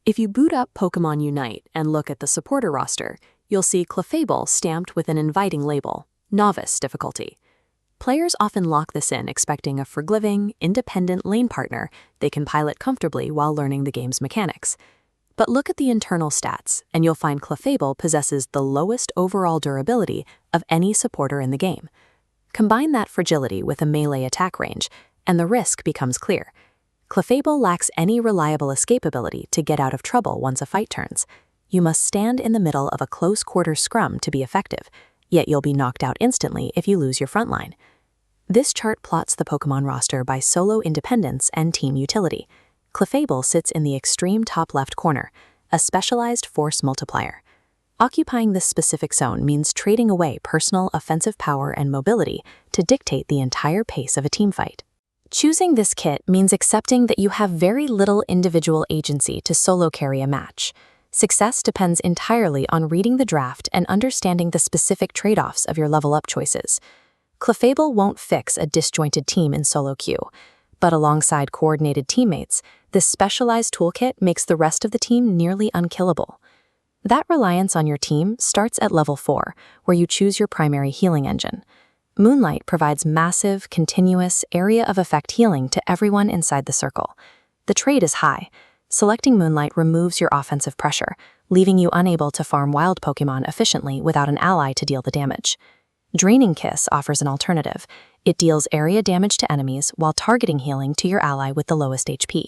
If you boot up Pokémon Unite and look at the supporter roster, you'll see Clefable stamped with an inviting label, Novice Difficulty. Players often lock this in expecting a forgiving, independent lane partner they can pilot comfortably while learning the game's mechanics. But look at the internal stats, and you'll find Clefable possesses the lowest overall durability of any supporter in the game. Combine that fragility with a melee attack range, and the risk becomes clear. Clefable lacks any reliable escape ability to get out of trouble once a fight turns. You must stand in the middle of a close-quarter scrum to be effective, yet you'll be knocked out instantly if you lose your front line. This chart plots the Pokémon roster by solo independence and team utility. Clefable sits in the extreme top left corner, a specialized force multiplier. Occupying this specific zone means trading away personal offensive power and mobility to dictate the entire pace of a teamfight. Choosing this kit means accepting that you have very little individual agency to solo carry a match. Success depends entirely on reading the draft and understanding the specific trade-offs of your level-up choices. Clefable won't fix a disjointed team in solo queue, but alongside coordinated teammates, this specialized toolkit makes the rest of the team nearly unkillable. That reliance on your team starts at level 4, where you choose your primary healing engine. Moonlight provides massive, continuous, area of effect healing to everyone inside the circle. The trade is high. Selecting Moonlight removes your offensive pressure, leaving you unable to farm wild Pokémon efficiently without an ally to deal the damage. Draining Kiss offers an alternative. It deals area damage to enemies while targeting healing to your ally with the lowest HP.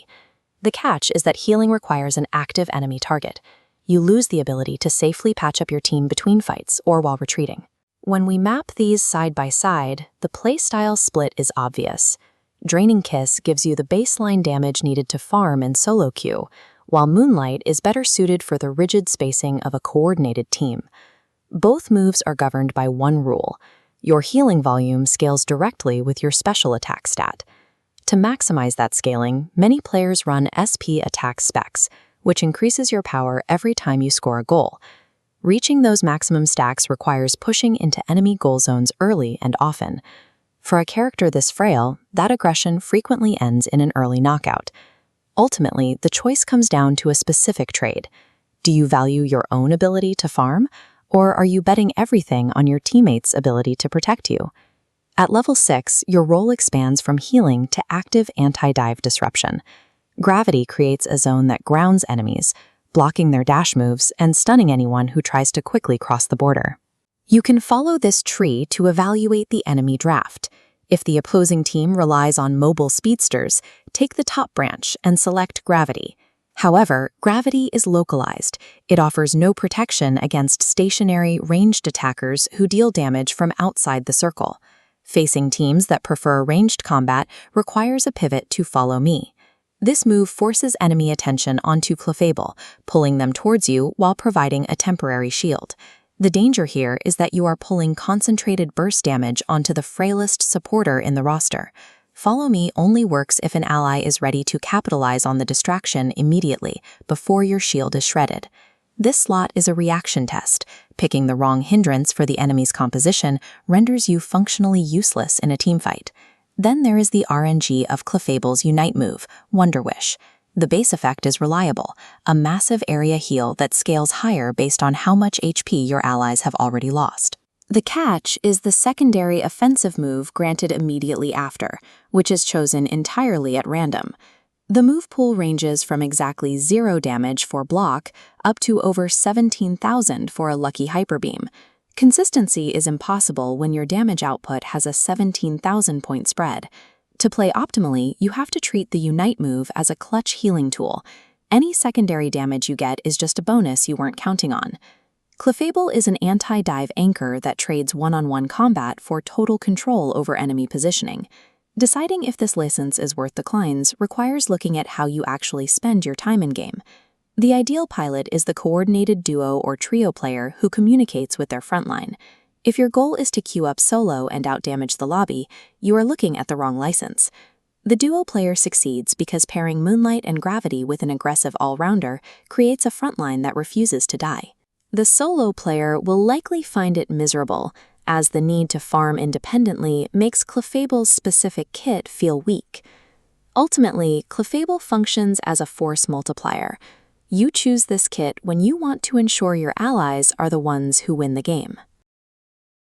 The catch is that healing requires an active enemy target. You lose the ability to safely patch up your team between fights or while retreating. When we map these side by side, the playstyle split is obvious. Draining Kiss gives you the baseline damage needed to farm in solo queue, while Moonlight is better suited for the rigid spacing of a coordinated team. Both moves are governed by one rule. Your healing volume scales directly with your special attack stat. To maximize that scaling, many players run SP attack specs, which increases your power every time you score a goal. Reaching those maximum stacks requires pushing into enemy goal zones early and often. For a character this frail, that aggression frequently ends in an early knockout. Ultimately, the choice comes down to a specific trade. Do you value your own ability to farm, or are you betting everything on your teammates' ability to protect you? At level 6, your role expands from healing to active anti-dive disruption. Gravity creates a zone that grounds enemies, blocking their dash moves and stunning anyone who tries to quickly cross the border. You can follow this tree to evaluate the enemy draft. If the opposing team relies on mobile speedsters, take the top branch and select Gravity. However, Gravity is localized. It offers no protection against stationary, ranged attackers who deal damage from outside the circle. Facing teams that prefer ranged combat requires a pivot to Follow Me. This move forces enemy attention onto Clefable, pulling them towards you while providing a temporary shield. The danger here is that you are pulling concentrated burst damage onto the frailest supporter in the roster. Follow Me only works if an ally is ready to capitalize on the distraction immediately, before your shield is shredded. This slot is a reaction test. Picking the wrong hindrance for the enemy's composition renders you functionally useless in a teamfight. Then there is the RNG of Clefable's Unite move, Wonder Wish. The base effect is reliable, a massive area heal that scales higher based on how much HP your allies have already lost. The catch is the secondary offensive move granted immediately after, which is chosen entirely at random. The move pool ranges from exactly 0 damage for block up to over 17,000 for a lucky hyper beam. Consistency is impossible when your damage output has a 17,000-point spread. To play optimally, you have to treat the Unite move as a clutch healing tool. Any secondary damage you get is just a bonus you weren't counting on. Clefable is an anti-dive anchor that trades one-on-one combat for total control over enemy positioning. Deciding if this license is worth the clines requires looking at how you actually spend your time in-game. The ideal pilot is the coordinated duo or trio player who communicates with their frontline. If your goal is to queue up solo and outdamage the lobby, you are looking at the wrong license. The duo player succeeds because pairing Moonlight and Gravity with an aggressive all-rounder creates a frontline that refuses to die. The solo player will likely find it miserable, as the need to farm independently makes Clefable's specific kit feel weak. Ultimately, Clefable functions as a force multiplier. You choose this kit when you want to ensure your allies are the ones who win the game.